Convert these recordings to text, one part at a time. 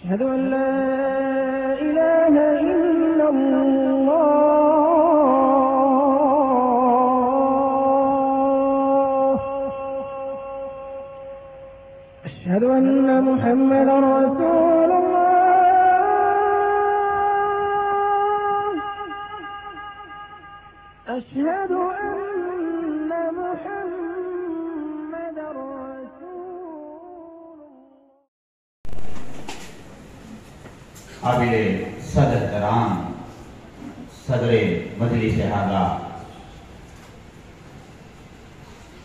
أشهد أن لا إله إلا الله أشهد أن محمدا رسول الله أشهد أن محمدا رسول قابل صدر احترام صدر مجلس اعلیٰ،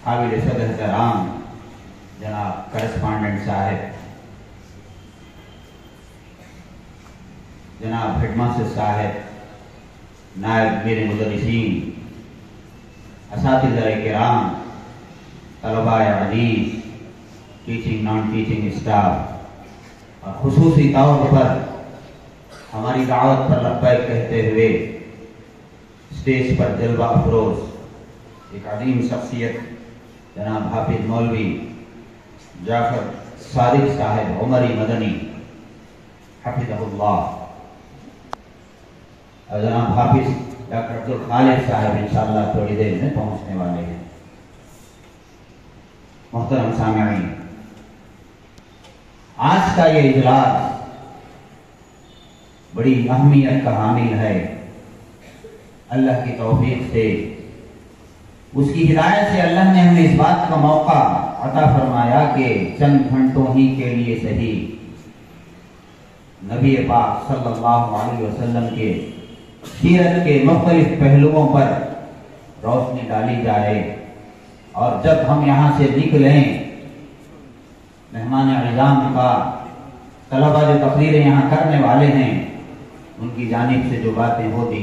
قابل صدر احترام جناب کرسپانڈنٹ صاحب، جناب ہیڈ ماسٹر صاحب، نائب میرے مدرسین، اساتذہ کرام، طلباء عزیز، ٹیچنگ نان ٹیچنگ اسٹاف، اور خصوصی طور پر ہماری دعوت پر لبیک کہتے ہوئے اسٹیج پر جلوہ افروز ایک عظیم شخصیت جناب حافظ مولوی جعفر صادق صاحب عمری مدنی حفظہ اللہ، اور جناب حافظ ڈاکٹر عبدالخالق صاحب انشاءاللہ تھوڑی دیر میں پہنچنے والے ہیں۔ محترم سامعین، آج کا یہ اجلاس بڑی اہمیت کا حامل ہے۔ اللہ کی توفیق سے، اس کی ہدایت سے اللہ نے ہمیں اس بات کا موقع عطا فرمایا کہ چند گھنٹوں ہی کے لیے صحیح نبی پاک صلی اللہ علیہ وسلم کے سیرت کے مختلف پہلوؤں پر روشنی ڈالی جائے، اور جب ہم یہاں سے نکلیں مہمان اعظام کا طلبہ جو تقریریں یہاں کرنے والے ہیں ان کی جانب سے جو باتیں ہوتی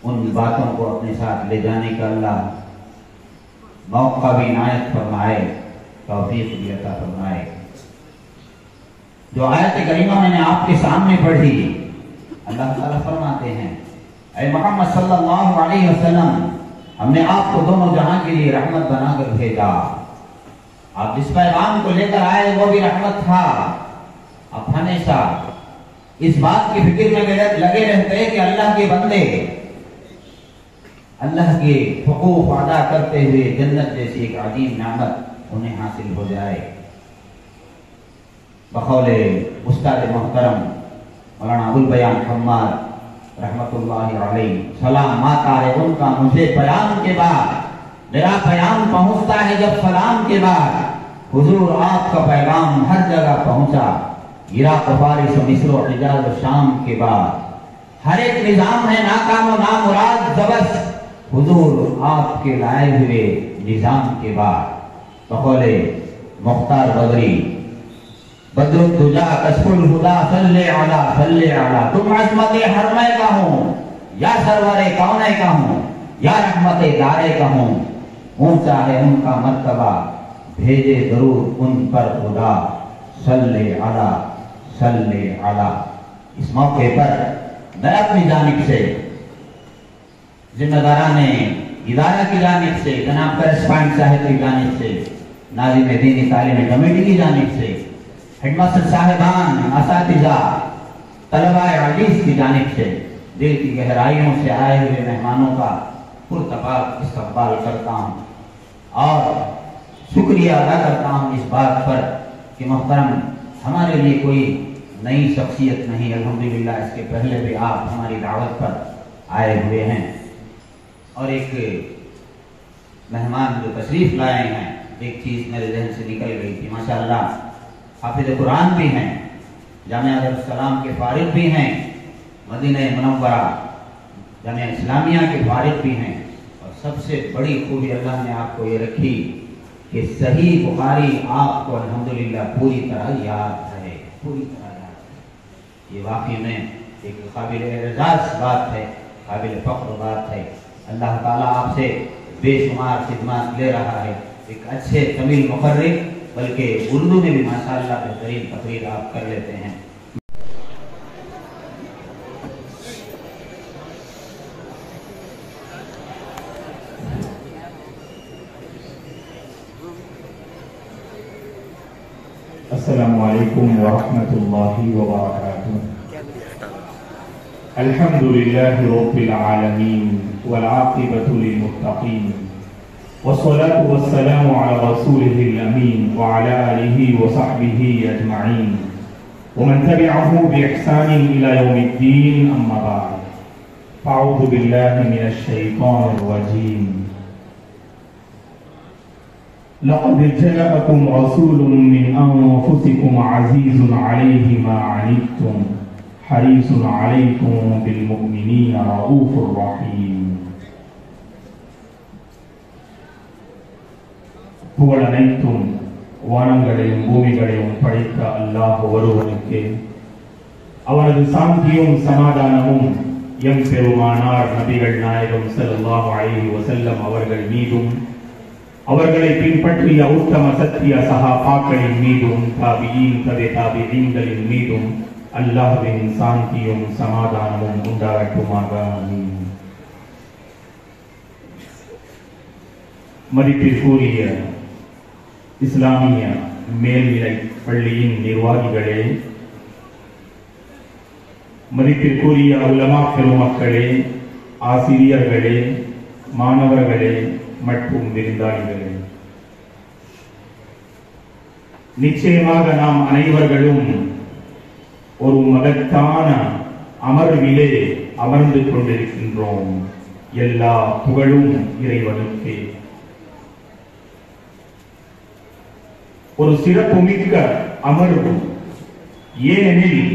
ان باتوں کو اپنے ساتھ لے جانے کا اللہ موقع بھی عنایت فرمائے، توفیق بھی عطا فرمائے۔ جو آیت کریمہ میں نے آپ کے سامنے پڑھی، اللہ تعالیٰ فرماتے ہیں اے محمد صلی اللہ علیہ وسلم، ہم نے آپ کو دونوں جہاں کے لیے رحمت بنا کر بھیجا۔ آپ جس پیغام کو لے کر آئے وہ بھی رحمت تھا۔ آپ ہمیشہ اس بات کی فکر میں لگے رہتے ہیں کہ اللہ کے بندے اللہ کے حقوق ادا کرتے ہوئے جنت جیسی ایک عظیم نعمت انہیں حاصل ہو جائے۔ بقول استاد محترم مولانا ابوالبیان حماد رحمت اللہ علیہ، سلام آتا ہے ان کا مجھے پیام کے بعد، میرا پیام پہنچتا ہے جب سلام کے بعد، حضور آپ کا پیغام ہر جگہ پہنچا، عراق و فارس و مصر و حجاز و شام کے بعد، ہر ایک نظام ہے ناکام و نامراد زبس، حضور آپ کے لائے ہوئے نظام کے بعد۔ بقول مختار بدری بدر الدجا کشف الہدا صلی علی تم عظمت حرمے کا ہوں یا سرور کونے کا ہوں یا رحمت دارے کا ہوں، اونچا ہے ان کا مرتبہ بھیجے درود ان پر خدا صلی علی۔ اس موقع پر میں اپنی جانب سے، ذمہ داران ادارہ کی جانب سے، جناب کرسپانڈنٹ صاحب کی جانب سے، ناظم دینی تعلیم کمیٹی کی جانب سے، ہیڈ ماسٹر صاحبان، اساتذہ، طلباء عزیز کی جانب سے دل کی گہرائیوں سے آئے ہوئے مہمانوں کا پرتپاک استقبال کرتا ہوں اور شکریہ ادا کرتا ہوں اس بات پر کہ محترم ہمارے لیے کوئی نئی شخصیت نہیں، الحمدللہ اس کے پہلے بھی آپ ہماری دعوت پر آئے ہوئے ہیں۔ اور ایک مہمان جو تشریف لائے ہیں، ایک چیز میرے ذہن سے نکل گئی تھی، ماشاءاللہ حافظ قرآن بھی ہیں، جامعہ دارالسلام کے فارغ بھی ہیں، مدینہ منورہ جامعہ اسلامیہ کے فارغ بھی ہیں، اور سب سے بڑی خوبی اللہ نے آپ کو یہ رکھی کہ صحیح بخاری آپ کو الحمدللہ پوری طرح یاد ہے، پوری طرح یاد ہے۔ یہ واقعی میں ایک قابل اعزاز بات ہے، قابل فخر بات ہے۔ اللہ تعالیٰ آپ سے بے شمار خدمات لے رہا ہے، ایک اچھے تمل مقرر، بلکہ اردو میں بھی ماشاءاللہ بہترین تقریر آپ کر لیتے ہیں۔ السلام عليكم ورحمة الله وبركاته. الحمد لله رب العالمين والعاقبة للمتقين والصلاة والسلام على رسوله الأمين وعلى آله وصحبه أجمعين ومن تبعه بإحسان إلى يوم الدين. أما بعد، أعوذ بالله من الشيطان الرجيم. لقد جاءكم رسول من أنفسكم عزيز عليه ما عنتم حريص عليكم بالمؤمنين رؤوف رحيم. புகழ் அனைத்தும் வானங்களையும் பூமிகளையும் படைத்த அல்லாஹ் ஒருவனுக்கே. அவரது சாந்தியும் சமாதானமும் எம் பெருமானார் நபிகள் நாயகம் ஸல்லல்லாஹு அலைஹி வஸல்லம் அவர்கள் மீதும் அவர்களை பின்பற்றிய உத்தம சத்திய சஹாபாக்களின் மீதும் தாபியீன் தாபிஈன்களின் மீதும் அல்லாஹ்வின் சாந்தியும் சமாதானமும் உண்டாகட்டுமாக. ஆமீன். மதிப்பிற்குரிய இஸ்லாமிய மேல்நிலை பள்ளியின் நிர்வாகிகளே, மதிப்பிற்குரிய உலமா பெருமக்களே, ஆசிரியர்களே, மாணவர்களே மற்றும் விருந்தாளிகளே, நிச்சயமாக நாம் அனைவர்களும் ஒரு மகத்தான அமர்விலே அமர்ந்து கொண்டிருக்கின்றோம். எல்லா புகழும் இறைவனுக்கே. ஒரு சிறப்புமிக்க அமர்வு. ஏனெனில்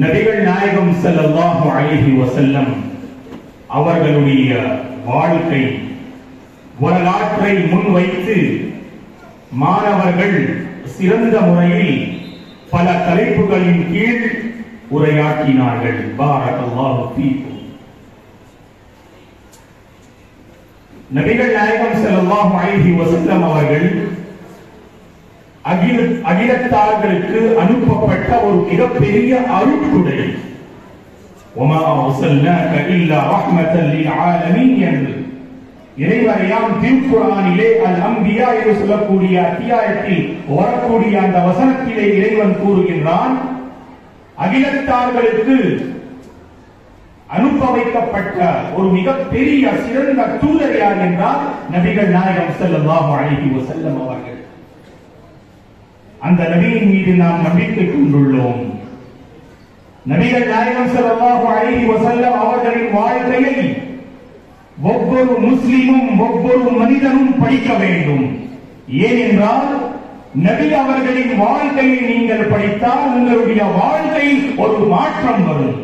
நபிகள் நாயகம் ஸல்லல்லாஹு அலைஹி வஸல்லம் அவர்களுடைய வாழ்க்கை வரலாற்றை முன்வைத்து மாணவர்கள் சிறந்த முறையில் பல தலைப்புகளின் கீழ் உரையாற்றினார்கள். பாரக்கல்லாஹு ஃபீக்கும். நபிகள் நாயகம் ஸல்லல்லாஹு அலைஹி வஸல்லம் அவர்கள் அகிலத்தார்களுக்கு அனுப்பப்பட்ட ஒரு மிகப்பெரிய அருட்கொடை. வமா அர்ஸல்னாக இல்லா ரஹ்மத்தல் லில் ஆலமீன் என்று இறைவரையாம் திருக்குர்ஆனிலே அல் அம்பியா என்று சொல்லக்கூடிய அத்தியாயத்தில் வரக்கூடிய அந்த வசனத்திலே இறைவன் கூறுகின்றான், அகிலத்தார்களுக்கு அனுப்ப வைக்கப்பட்ட ஒரு மிகப்பெரிய சிறந்த தூதர் யார் என்றால் நபிகள் நாயகம் ஸல்லல்லாஹு அலைஹி வஸல்லம் அவர்கள். அந்த நபியின் மீது நாம் நம்பிக்கை கொண்டுள்ளோம். நபிகள் நாயகம் ஸல்லல்லாஹு அலைஹி வஸல்லம் அவர்களின் வாழ்க்கையை ஒவ்வொரு முஸ்லிமும் ஒவ்வொரு மனிதனும் படிக்க வேண்டும். ஏனென்றால் நபி அவர்களின் வாழ்க்கையை நீங்கள் படித்தால் உங்களுடைய வாழ்க்கையில் ஒரு மாற்றம் வரும்.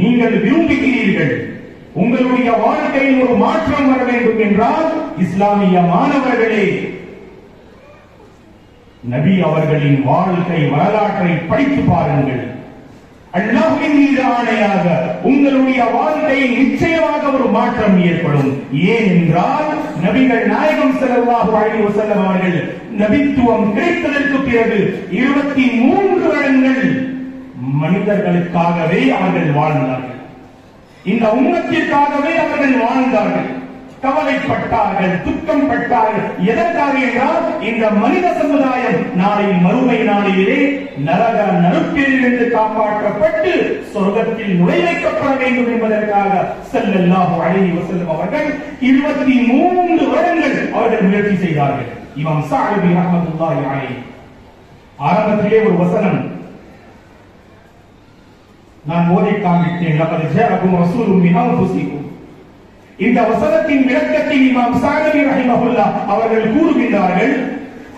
நீங்கள் விரும்புகிறீர்கள் உங்களுடைய வாழ்க்கையில் ஒரு மாற்றம் வர வேண்டும் என்றால் இஸ்லாமிய மாணவர்களே, நபி அவர்களின் வாழ்க்கை வரலாற்றை படித்து பாருங்கள். அல்லாஹ்வின் மீது ஆணையாக உங்களுடைய வாழ்க்கையில் நிச்சயமாக ஒரு மாற்றம் ஏற்படும். ஏனென்றால் நபிகள் நாயகம் ஸல்லல்லாஹு அலைஹி வஸல்லம் அவர்கள் நபித்துவம் கிடைத்ததற்கு பிறகு 23 வருடங்கள் மனிதர்களுக்காகவே அவர்கள் வாழ்ந்தார்கள். இந்த உம்மத்திற்காகவே அவர்கள் வாழ்ந்தார்கள். கவலைப்பட்டார்கள், துக்கம் பட்டார்கள். எதற்காக என்றால் இந்த மனித சமுதாயம் நாளை மறுமை நாளிலே நரக நெருப்பிலிருந்து காப்பாற்றப்பட்டு சொர்க்கத்தில் நுழைவைக்கப்பட வேண்டும் என்பதற்காக ஸல்லல்லாஹு அலைஹி வஸல்லம் அவர்கள் 23 வருடங்கள் அவர்கள் முயற்சி செய்தார்கள். இமாம் ஸஅதி ரஹ்மத்துல்லாஹி அலைஹி ஆரம்பத்திலே ஒரு வசனம் நான் ஓதி காண்பித்தேன். லகத் ஜாஅக்கும் ரசூலுன் மின் அன்ஃபுசிக்கும். இந்த வசனத்தின் விளக்கத்தில் இமாம் ஸஅதி ரஹிமஹுல்லாஹ் அவர்கள் கூறுகின்றார்கள்,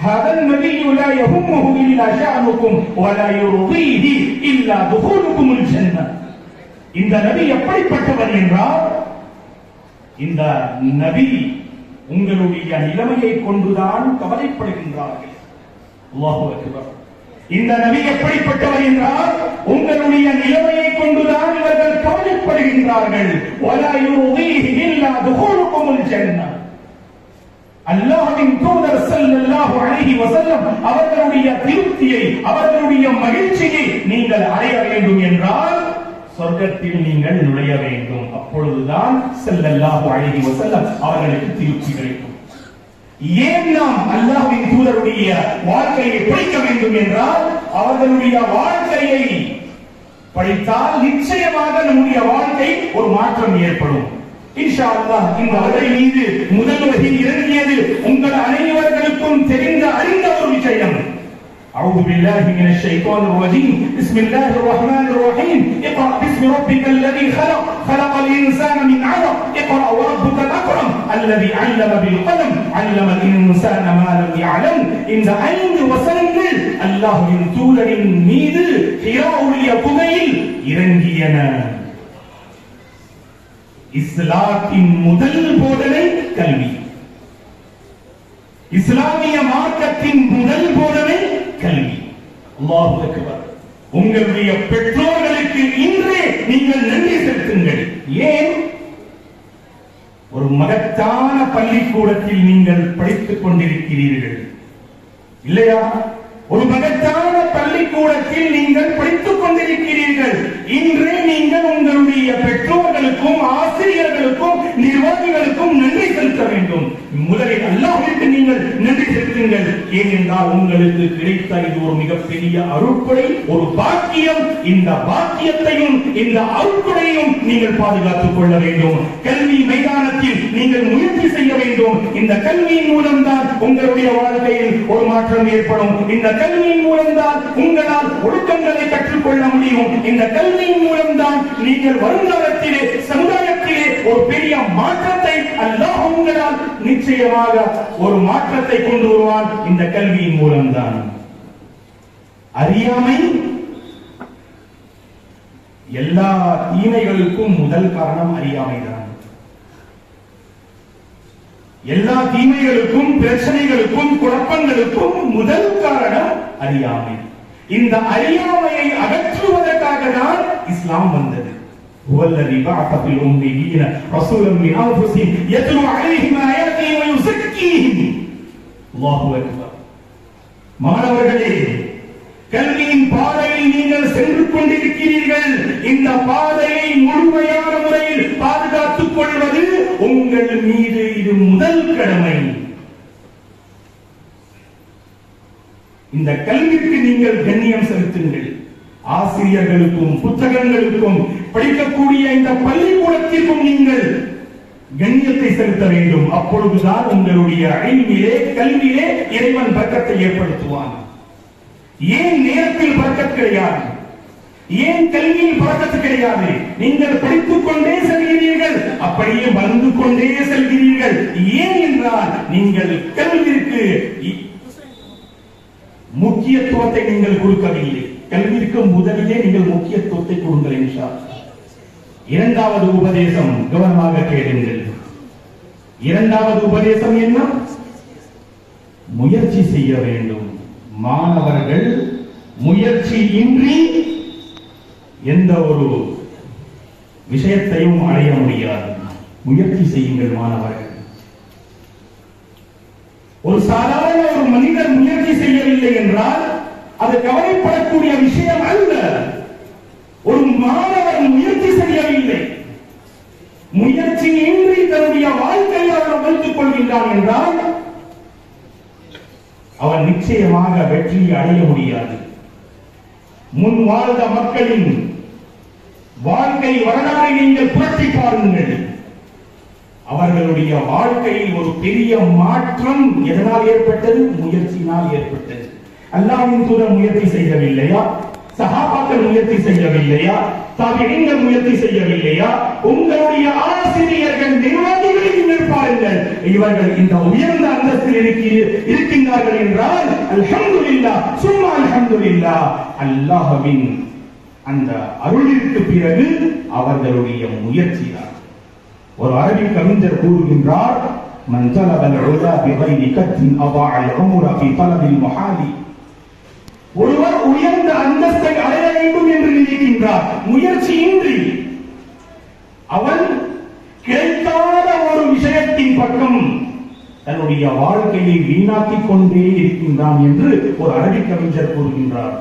ஹதன் நபியு லா யஹும்முஹு இல்லா ஷஅனுக்கும் வ லா யுர்தீஹி இல்லா துகூலுக்குமுல் ஜன்னah. இந்த நபி எப்படிப்பட்டவர் என்றால் இந்த நபி உங்களுடைய நிலைமையை கொண்டுதான் கவலைப்படுகின்றார்கள். அல்லாஹு அக்பர். இந்த நபி எப்படிப்பட்டவர் என்றால் உங்களுடைய நிலைமையை கொண்டுதான் இவர்கள் கவலைப்படுகின்றார்கள். வலா யுர்தீஹி இல்லா துகூலுக்குமுல் ஜன்னah. அல்லாஹ்வின் தூதர் ஸல்லல்லாஹு அலைஹி வஸல்லம் அவர்களுடைய திருப்தியை அவர்களுடைய மகிழ்ச்சியை நீங்கள் அடைய வேண்டும் என்றால் சொர்க்கத்தில் நீங்கள் நுழைய வேண்டும். அப்பொழுதுதான் ஸல்லல்லாஹு அலைஹி வஸல்லம் அவர்களுக்கு திருப்தி கிடைக்கும். ஏன் நாம் அல்லாஹ்வின் தூதருடைய வாழ்க்கையை படிக்க வேண்டும் என்றால் அவர்களுடைய வாழ்க்கையை படித்தால் நிச்சயமாக நம்முடைய வாழ்க்கை ஒரு மாற்றம் ஏற்படும். இன்ஷா அல்லாஹ் இந்த வகை மீது முதல் வகை இறங்கியது உங்கள் அனைவர்களுக்கும் தெரிந்த அறிந்த ஒரு விஷயம். أعوذ بالله من الشيطان الرجيم بسم الله الرحمن الرحيم اقرأ باسم ربك الذي خلق خلق الإنسان من علق اقرأ وربك الأكرم الذي علم بالقلم علم الإنسان ما لم يعلم இந்த 5 வசனங்கள் அல்லாஹ்வின் தூதரின் மீது ஹிராவுடைய குகையில் இறங்கியன. இஸ்லாத்தின் முதல் போதனை கல்வி. இஸ்லாமிய மார்க்கத்தின் முதல் போதனை கல்வி. அல்லாஹு அக்பர். உங்களுடைய பெற்றோர்களுக்கு இன்றே நீங்கள் நன்றி செலுத்துங்கள். ஏன்? ஒரு மகத்தான பள்ளிக்கூடத்தில் நீங்கள் படித்துக் கொண்டிருக்கிறீர்கள் இல்லையா? ஒரு மகத்தான பள்ளிக்கூடத்தில் நீங்கள் படித்துக் கொண்டிருக்கிறீர்கள். இன்றே நீங்கள் உங்களுடைய பெற்றோர்களுக்கும் ஆசிரியர்களுக்கும் நிர்வாகிகளுக்கும் நன்றி செலுத்த வேண்டும். முதலில் அல்லாஹ்விற்கு நீங்கள் நன்றி செலுத்துங்கள். ஏனென்றால் உங்களுக்கு கிடைத்த இது ஒரு மிகப்பெரிய அருட்கொடை, ஒரு பாக்கியம். இந்த பாக்கியத்தையும் இந்த அருட்கொடையும் நீங்கள் பாதுகாத்துக் கொள்ள வேண்டும். கல்வி மைதானத்தில் நீங்கள் முயற்சி செய்ய வேண்டும். இந்த கல்வியின் மூலம்தான் உங்களுடைய வாழ்க்கையில் ஒரு மாற்றம் ஏற்படும். இந்த கல்வியின் மூலம்தான் உங்களால் ஒழுக்கங்களை கற்றுக்கொள்ள முடியும். இந்த கல்வியின் மூலம்தான் நீங்கள் வருங்காலத்திலே சமுதாயத்திலே ஒரு பெரிய மாற்றத்தை அல்லாஹ் உங்களால் நிச்சயமாக ஒரு மாற்றத்தை கொண்டு வருவான். இந்த கல்வியின் மூலம்தான். அறியாமை எல்லா தீமைகளுக்கும் முதல் காரணம் அறியாமைதான். எல்லா தீமைகளுக்கும் பிரச்சனைகளுக்கும் குழப்பங்களுக்கும் முதல் காரணம் அறியாமை. இந்த அறியாமையை அகற்றுவதற்காக தான் இஸ்லாம் வந்தது. والذي بعث في الأميين رسولا من أنفسهم يتلو عليهم آياته ويزكيهم. الله أكبر. மாணவர்களே, கல்வியின் பாதையில் நீங்கள் சென்று கொண்டிருக்கிறீர்கள். இந்த பாதையை முழுமையான முறையில் பாதுகாத்துக் கொள்வது உங்கள் மீது இது முதல் கடமை. இந்த கல்விக்கு நீங்கள் கண்ணியம் செலுத்துங்கள். ஆசிரியர்களுக்கும் புத்தகங்களுக்கும் படிக்கக்கூடிய இந்த பள்ளிக்கூடத்திற்கும் நீங்கள் கண்ணியத்தை செலுத்த வேண்டும். அப்பொழுதுதான் உங்களுடைய அறிவிலே கல்வியிலே இறைவன் பரக்கத்தை ஏற்படுத்துவான். ஏன் நேரத்தில் பரக்கத் கிடையாது? ஏன் கல்வியில் பரக்கத்து கிடையாது? நீங்கள் படித்துக் கொண்டே செல்கிறீர்கள், அப்படியே வந்து கொண்டே செல்கிறீர்கள். ஏன் என்றால் நீங்கள் கல்விக்கு முக்கியத்துவத்தை நீங்கள் கொடுக்கவில்லை. கல்விக்கு முதலிலே நீங்கள் முக்கியத்துவத்தை கொடுங்கள் இன்ஷா அல்லாஹ். இரண்டாவது உபதேசம் கவனமாக கேளுங்கள். இரண்டாவது உபதேசம் என்ன? முயற்சி செய்ய வேண்டும். மாணவர்கள் முயற்சி இன்றி எந்த ஒரு விஷயத்தையும் அடைய முடியாது. முயற்சி செய்யுங்கள் மாணவர்கள். ஒரு சாதாரண ஒரு மனிதர் முயற்சி செய்யவில்லை என்றால் அது கவலைப்படக்கூடிய விஷயம் அல்ல. ஒரு மாணவர் முயற்சி செய்யவில்லை, முயற்சி இன்றி தன்னுடைய வாழ்க்கையை அவர் வைத்துக் கொள்கின்றான் என்றால் அவன் நிச்சயமாக வெற்றியை அடைய முடியாது. முன் வாழ்ந்த மக்களின் வாழ்க்கை வரலாறை நீங்கள் புரட்டி பாருங்கள். அவர்களுடைய வாழ்க்கையில் ஒரு பெரிய மாற்றம் எதனால் ஏற்பட்டது? முயற்சியினால் ஏற்பட்டது. அல்லாஹ்வின் தூதர் முயற்சி செய்யவில்லையா? சஹாபாக்கள் முயற்சி செய்யவில்லையா? தாபிஈன்கள் முயற்சி செய்யவில்லையா? உங்களுடைய ஆசிரியர்கள் நிர்வாகிகளை நீங்கள் பாருங்கள். இவர்கள் இந்த உயர்ந்த அந்தஸ்தில் இருக்கின்றார்கள் என்றால் அல்ஹம்துலில்லாஹ் சும்மா அல்ஹம்துலில்லாஹ். அல்லாஹ்வின் அந்த அருளிற்கு பிறகு அவர்களுடைய முயற்சி தான். ஒரு அரபி கவிஞர் கூறுகின்றார், மன் தலபல் உலா பிகைரி கத்தின் அபாஅல் உம்ர ஃபீ தலபில் முஹாலி. ஒருவர் உயர்ந்த அந்தஸ்தை அடைய வேண்டும் என்று நினைக்கின்றார், முயற்சியின்றி அவன் கிடைக்காத ஒரு விஷயத்தின் பக்கம் தன்னுடைய வாழ்க்கையை வீணாக்கிக் கொண்டே இருக்கின்றான் என்று ஒரு அரபி கவிஞர் கூறுகின்றார்.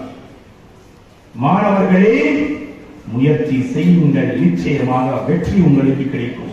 மாணவர்களே, முயற்சி செய்யுங்கள், நிச்சயமாக வெற்றி உங்களுக்கு கிடைக்கும்.